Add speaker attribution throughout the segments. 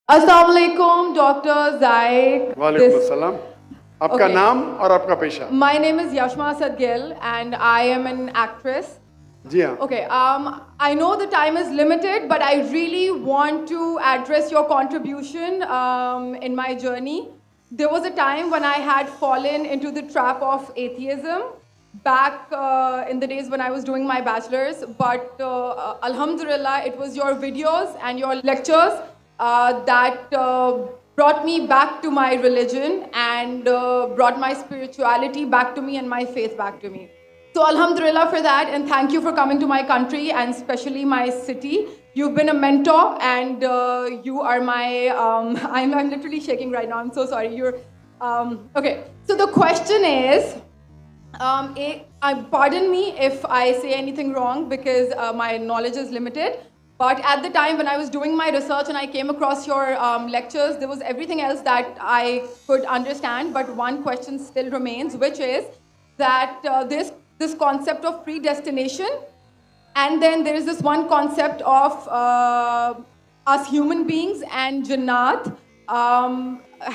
Speaker 1: अस्सलाम वालेकुम डॉक्टर जायक.
Speaker 2: वालेकुम अस्सलाम. आपका
Speaker 1: Okay.
Speaker 2: नाम और आपका पेशा?
Speaker 1: My name is Yashma Sadgil and I am an actress.
Speaker 2: जी हाँ.
Speaker 1: Okay, I know the time is limited, but I really want to address your contribution in my journey. There was a time when I had fallen into the trap of atheism back in the days when I was doing my bachelor's, but Alhamdulillah, it was your videos and your lectures that brought me back to my religion and brought my spirituality back to me and my faith back to me. So Alhamdulillah for that, and thank you for coming to my country and especially my city. You've been a mentor and you are my, I'm literally shaking right now, I'm so sorry. Okay, so the question is, pardon me if I say anything wrong because my knowledge is limited. But at the time when I was doing my research and I came across your lectures, there was everything else that I could understand. But one question still remains, which is that this concept of predestination, and then there is this one concept of us human beings and Jannat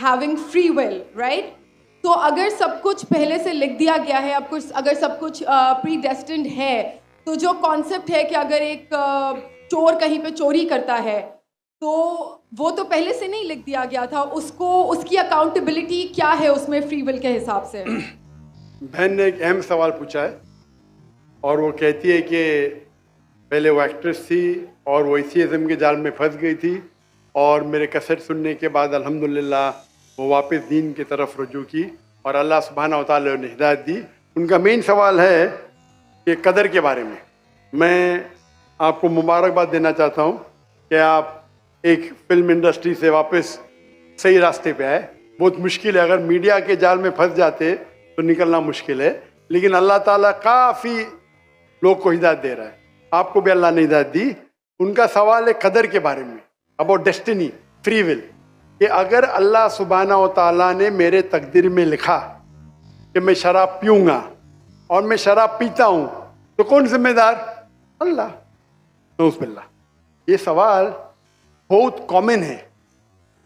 Speaker 1: having free will, right? तो अगर सब कुछ पहले से लिख दिया गया है, अब कुछ अगर सब कुछ प्रीडेस्टिन्ड है, तो जो कॉन्सेप्ट है कि अगर एक चोर कहीं पे चोरी करता है, तो वो तो पहले से नहीं लिख दिया गया था, उसको उसकी अकाउंटेबिलिटी क्या है उसमें फ्री विल के हिसाब से?
Speaker 2: बहन ने एक अहम सवाल पूछा है और वो कहती है कि पहले वो एक्ट्रेस थी और वो एथियज़म के जाल में फंस गई थी और मेरे कैसेट सुनने के बाद अल्हम्दुलिल्लाह वो वापस दीन की तरफ रुजू की और अल्लाह सुब्हानहू व तआला ने हिदायत दी. उनका मेन सवाल है कि कदर के बारे में. मैं आपको मुबारकबाद देना चाहता हूँ कि आप एक फिल्म इंडस्ट्री से वापस सही रास्ते पे आए. बहुत मुश्किल है, अगर मीडिया के जाल में फंस जाते तो निकलना मुश्किल है, लेकिन अल्लाह ताला काफ़ी लोग को हिदायत दे रहा है. आपको भी अल्लाह ने हिदायत दी. उनका सवाल है कदर के बारे में, अबाउट डेस्टिनी, फ्री विल, कि अगर अल्लाह सुब्हानहू व तआला ने मेरे तकदीर में लिखा कि मैं शराब पीऊँगा और मैं शराब पीता हूँ, तो कौन जिम्मेदार? अल्लाह. नऊज़ुबिल्लाह. ये सवाल बहुत कॉमन है,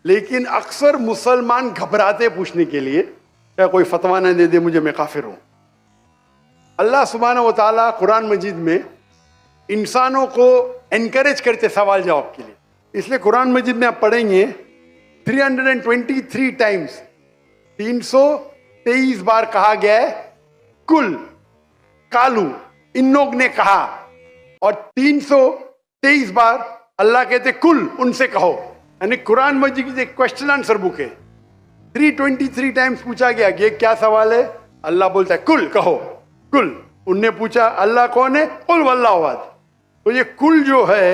Speaker 2: लेकिन अक्सर मुसलमान घबराते पूछने के लिए, क्या कोई फतवा न दे दे मुझे, मैं काफिर हूँ. अल्लाह सुब्हानहू व तआला कुरान मजीद में इंसानों को एनकरेज करते सवाल जवाब के लिए. इसलिए कुरान मजीद में आप पढ़ेंगे 323 टाइम्स, 323 बार कहा गया है कुल, कालू, इन लोग ने कहा, और 323 बार अल्लाह कहते कुल, उनसे कहो. यानी कुरान मजीद की एक क्वेश्चन आंसर बुक है. 323 टाइम्स पूछा गया कि क्या सवाल है, अल्लाह बोलता है कुल, कहो कुल. उनने पूछा अल्लाह कौन है, कुल वल्लाहु अहद. तो ये कुल जो है,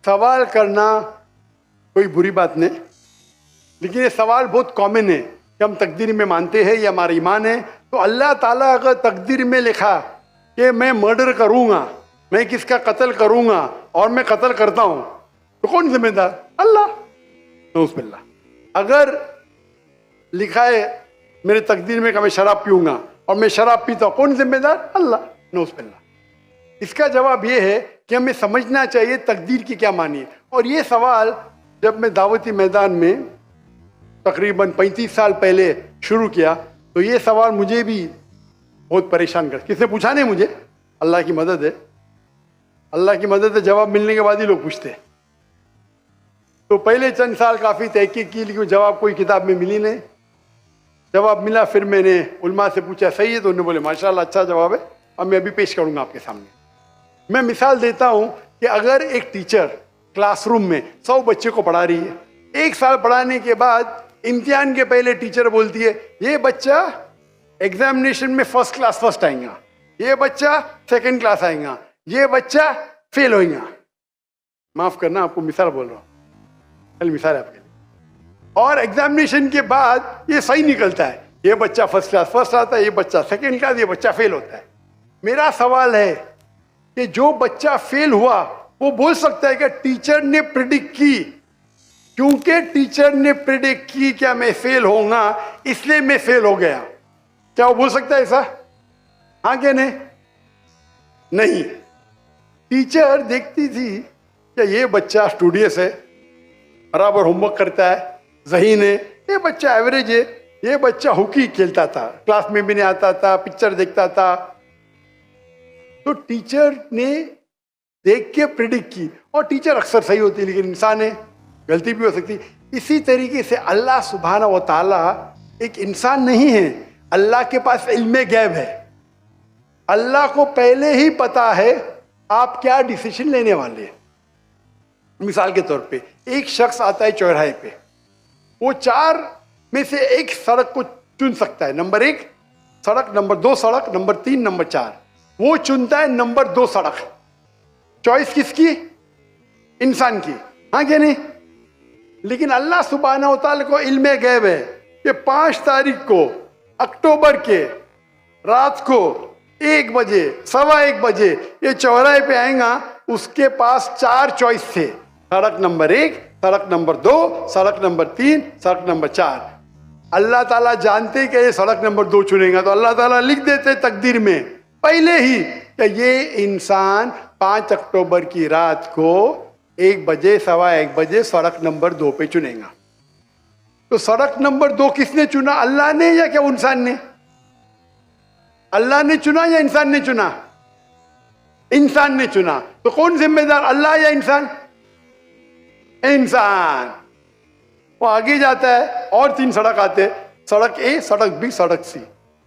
Speaker 2: सवाल करना कोई बुरी बात नहीं, लेकिन ये सवाल बहुत कॉमन है कि हम तकदीर में मानते हैं, ये हमारा ईमान है. तो अल्लाह ताला अगर तकदीर में लिखा कि मैं मर्डर करूँगा, मैं किसका कत्ल करूँगा और मैं कत्ल करता हूँ, तो कौन जिम्मेदार? अल्लाह. नऊज़ुबिल्लाह. अगर लिखा है मेरे तकदीर में कि मैं शराब पीऊँगा और मैं शराब पीता हूँ, कौन जिम्मेदार? अल्लाह. नऊज़ुबिल्लाह. इसका जवाब ये है कि हमें समझना चाहिए तकदीर की क्या मानी है. और ये सवाल जब मैं दावती मैदान में तकरीबन 35 साल पहले शुरू किया, तो ये सवाल मुझे भी बहुत परेशान कर. किसने पूछा नहीं मुझे, अल्लाह की मदद है. अल्लाह की मदद है, जवाब मिलने के बाद ही लोग पूछते हैं. तो पहले चंद साल काफ़ी तहकीक की, लेकिन जवाब कोई किताब में मिली नहीं. जवाब मिला, फिर मैंने उलमा से पूछा सही है, तो उन्होंने बोले माशाल्लाह अच्छा जवाब है, और मैं अभी पेश करूँगा आपके सामने. मैं मिसाल देता हूँ कि अगर एक टीचर क्लासरूम में 100 बच्चे को पढ़ा रही है, 1 साल पढ़ाने के बाद इम्तिहान के पहले टीचर बोलती है ये बच्चा एग्जामिनेशन में फर्स्ट क्लास फर्स्ट आएगा, ये बच्चा सेकंड क्लास आएगा, ये बच्चा फेल होएगा. माफ करना, आपको मिसाल बोल रहा हूँ, कल मिसाल है आपके लिए. और एग्जामिनेशन के बाद ये सही निकलता है, ये बच्चा फर्स्ट क्लास फर्स्ट आता है, ये बच्चा सेकंड क्लास, ये बच्चा फेल होता है. मेरा सवाल है कि जो बच्चा फेल हुआ वो बोल सकता है कि टीचर ने प्रिडिक्ट की, क्योंकि टीचर ने प्रिडिक्ट की क्या मैं फेल होऊंगा, इसलिए मैं फेल हो गया. क्या वो बोल सकता है ऐसा? हाँ क्या नहीं? नहीं. टीचर देखती थी कि ये बच्चा स्टूडियस है, बराबर होमवर्क करता है, ज़हीन है, ये बच्चा एवरेज है, ये बच्चा हॉकी खेलता था, क्लास में भी नहीं आता था, पिक्चर देखता था। तो टीचर ने देख के प्रिडिक्ट की, और टीचर अक्सर सही होती है, लेकिन इंसान है, गलती भी हो सकती है। इसी तरीके से अल्लाह सुब्हाना व ताला एक इंसान नहीं है, अल्लाह के पास इल्मे गैब है। अल्लाह को पहले ही पता है आप क्या डिसीजन लेने वाले हैं। मिसाल के तौर पे एक शख्स आता है चौराहे पे, वो 4 में से एक सड़क को चुन सकता है, नंबर 1 सड़क, नंबर 2 सड़क, नंबर 3, नंबर 4। वो चुनता है नंबर 2 सड़क। चॉइस किसकी? इंसान की, हाँ क्या नहीं? लेकिन अल्लाह सुब्हानहू व तआला को इल्मे गैब है कि 5 तारीख को अक्टूबर के रात को 1 बजे, 1:15 बजे ये चौराहे पे आएगा, उसके पास 4 चॉइस थे, सड़क नंबर 1, सड़क नंबर 2, सड़क नंबर 3, सड़क नंबर 4। अल्लाह ताला जानते कि ये सड़क नंबर 2 चुनेगा, तो अल्लाह ताला लिख देते तकदीर में पहले ही कि ये इंसान 5 अक्टूबर की रात को 1 बजे, 1:15 बजे सड़क नंबर 2 पे चुनेगा। तो सड़क नंबर 2 किसने चुना? अल्लाह ने या क्या इंसान ने? अल्लाह ने चुना या इंसान ने चुना? इंसान ने चुना। तो कौन जिम्मेदार, अल्लाह या इंसान? इंसान। वो आगे जाता है और 3 सड़क आते, सड़क ए, सड़क बी, सड़क सी।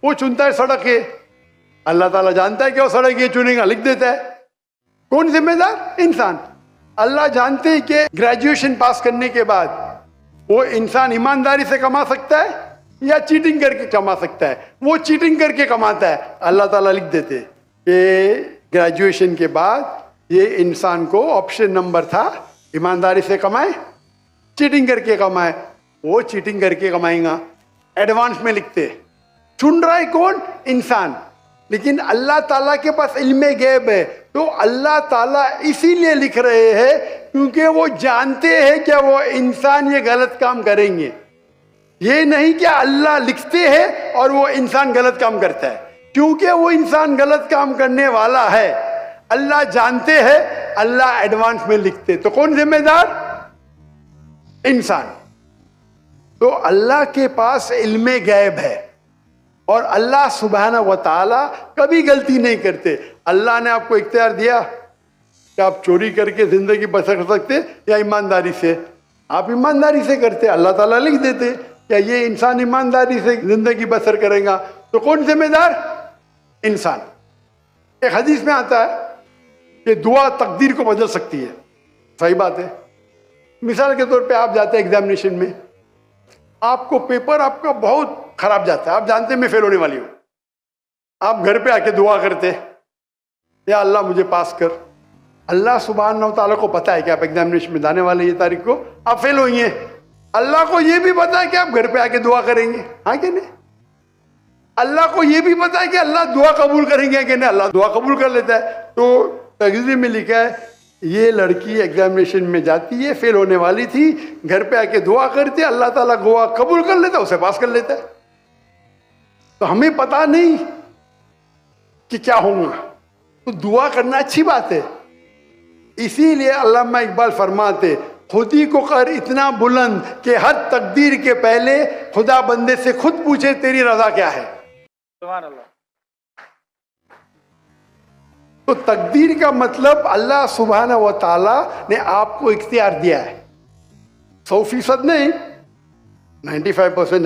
Speaker 2: वो चुनता है सड़क ए, अल्लाह ताला जानता है कि वो सड़क ये चुनेगा, लिख देता है। कौन जिम्मेदार? इंसान। अल्लाह जानते हैं कि ग्रेजुएशन पास करने के बाद वो इंसान ईमानदारी से कमा सकता है या चीटिंग करके कमा सकता है। वो चीटिंग करके कमाता है, अल्लाह ताला लिख देते कि ग्रेजुएशन के बाद ये इंसान को ऑप्शन नंबर था ईमानदारी से कमाए, चीटिंग करके कमाए। वो चीटिंग करके कमाएगा, एडवांस में लिखते। चुन रहा है कौन? इंसान। लेकिन अल्लाह ताला के पास इल्मे गैब है, तो अल्लाह ताला इसीलिए लिख रहे हैं क्योंकि वो जानते हैं कि वो इंसान ये गलत काम करेंगे। ये नहीं कि अल्लाह लिखते हैं और वो इंसान गलत काम करता है, क्योंकि वो इंसान गलत काम करने वाला है, अल्लाह जानते हैं, अल्लाह एडवांस में लिखते। तो कौन जिम्मेदार? इंसान। तो अल्लाह के पास इल्मे गैब है और अल्लाह सुब्हानहू व तआला कभी गलती नहीं करते। अल्लाह ने आपको इख्तियार दिया कि आप चोरी करके जिंदगी बसर कर सकते या ईमानदारी से। आप ईमानदारी से करते, अल्लाह ताला लिख देते क्या ये इंसान ईमानदारी से जिंदगी बसर करेगा। तो कौन जिम्मेदार? इंसान। एक हदीस में आता है कि दुआ तकदीर को बदल सकती है। सही बात है। मिसाल के तौर पे आप जाते हैं एग्जामिनेशन में, आपको पेपर आपका बहुत खराब जाता है, आप जानते हैं मैं फेल होने वाली हूं, आप घर पे आके दुआ करते या अल्लाह मुझे पास कर। अल्लाह सुब्हानहू व तआला को पता है कि आप एग्जामिनेशन में जाने वाले ये तारीख को आप फेल होंगे। अल्लाह को ये भी पता है कि आप घर पे आके दुआ करेंगे, हाँ कि नहीं? अल्लाह को ये भी पता है कि अल्लाह दुआ कबूल करेंगे कि नहीं, अल्लाह दुआ कबूल कर लेता है। तो तकदीर में लिखा है ये लड़की एग्जामिनेशन में जाती है, फेल होने वाली थी, घर पे आके दुआ करती है, अल्लाह ताला दुआ कबूल कर लेता है, उसे पास कर लेता है। तो हमें पता नहीं कि क्या होगा, तो दुआ करना अच्छी बात है। इसीलिए अल्लामा इकबाल फरमाते खुदी को कर इतना बुलंद कि हर तकदीर के पहले खुदा बंदे से खुद पूछे तेरी रजा क्या है। सुभान अल्लाह। तो तकदीर का मतलब अल्लाह सुब्हानहू व तआला ने आपको इख्तियार दिया है, 100% नहीं, 95%।